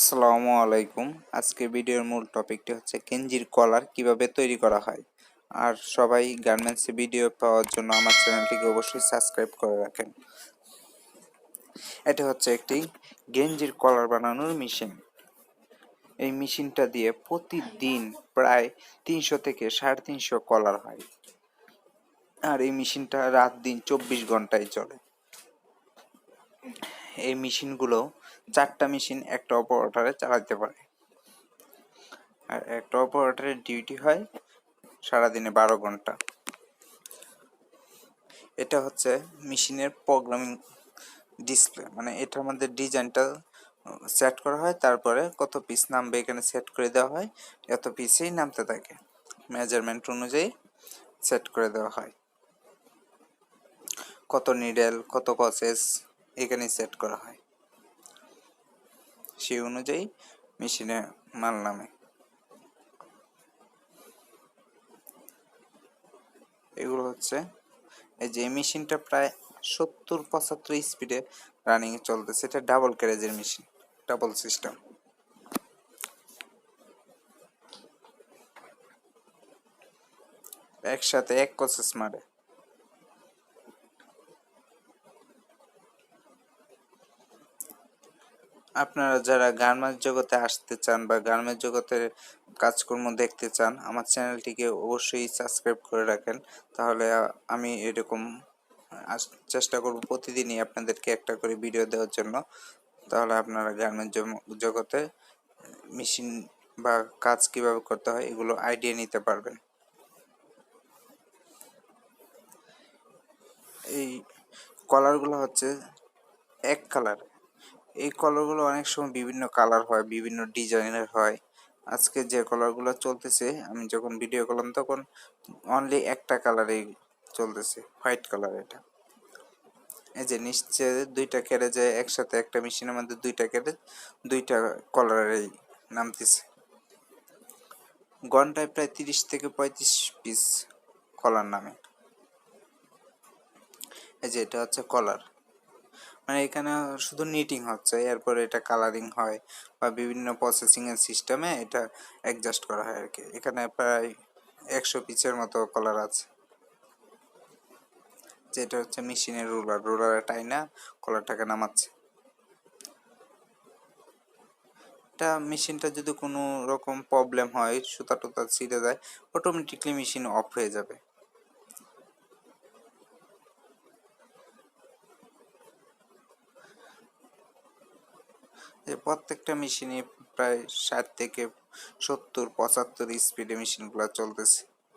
আসসালামু আলাইকুম। আজকে ভিডিওর মূল টপিকটি হচ্ছে গেঞ্জির কলার কিভাবে তৈরি করা হয়। আর সবাই গার্মেন্টসে ভিডিও পাওয়ার জন্য আমার চ্যানেলটিকে অবশ্যই সাবস্ক্রাইব করে রাখেন। এটা হচ্ছে একটি গেঞ্জির কলার বানানোর মেশিন। এই মেশিনটা দিয়ে প্রতিদিন প্রায় 300 থেকে 350 কলার হয়। আর এই মেশিনটা রাত দিন 24 ঘন্টায় চলে। এই মেশিনগুলো 4টা মেশিন একটা অপারেটরে চালাতে পারে। আর একটা অপারেটরের ডিউটি হয় সারাদিনে 12 ঘন্টা। এটা হচ্ছে মেশিনের প্রোগ্রামিং ডিসপ্লে, মানে এটার মধ্যে ডিজাইনটা সেট করা হয়, তারপরে কত পিস নামবে এখানে সেট করে দেওয়া হয়, এত পিসেই নামতে থাকে, মেজারমেন্ট অনুযায়ী সেট করে দেওয়া হয়। কত নিডেল কত কসেস এখানে সেট করা হয়, সেই অনুযায়ী মেশিনে মাল নামে। এগুলো হচ্ছে এই যে মেশিনটা প্রায় 70-75 স্পিডে রানিং চলতেছে। এটা ডাবল ক্যারেজের মেশিন, ডাবল সিস্টেম। একসাথে এক প্রসেস মারে। আপনারা যারা গার্মেন্টস জগতে আসতে চান বা গার্মেন্টস জগতের কাজকর্ম দেখতে চান, আমার চ্যানেলটিকে অবশ্যই সাবস্ক্রাইব করে রাখেন। তাহলে আমি এরকম চেষ্টা করব প্রতিদিনই আপনাদেরকে একটা করে ভিডিও দেওয়ার জন্য। তাহলে আপনারা গার্মেন্টস জগতে মেশিন বা কাজ কিভাবে করতে হয় এগুলো আইডিয়া নিতে পারবেন। এই কলারগুলো হচ্ছে এক কালার। এই কলারগুলো অনেক সময় বিভিন্ন কালার হয়, বিভিন্ন ডিজাইনের হয়। আজকে যে কলারগুলো চলতেছে, আমি যখন ভিডিও করলাম তখন অনলি একটা কালারেই চলতেছে, হোয়াইট কালার। এটা এই যে নিচে দুইটা ক্যারেজে একসাথে একটা মেশিনের মধ্যে দুইটা ক্যারেজ দুইটা কলারেই নামতেছে। ঘন্টায় প্রায় 30 থেকে 35 পিস কলার নামে। এই যে এটা হচ্ছে কলার, মানে এখানে শুধু নিটিং হচ্ছে, এরপরে এটা কালারিং হয় বা বিভিন্ন প্রসেসিং এর সিস্টেমে এটা অ্যাডজাস্ট করা হয় আর কি। এখানে প্রায় 100 পিসের মতো কলার আছে। যেটা হচ্ছে মেশিনের রোলারে টাইনা কলারটাকে নামাচ্ছে। এটা মেশিনটা যদি কোনো রকম প্রবলেম হয়, সুতা টুতা ছিঁড়ে যায়, অটোমেটিকলি মেশিন অফ হয়ে যাবে। যে প্রত্যেকটা মেশিনে প্রায় 60 থেকে 70-75 স্পিডে মেশিনগুলো চলতেছে।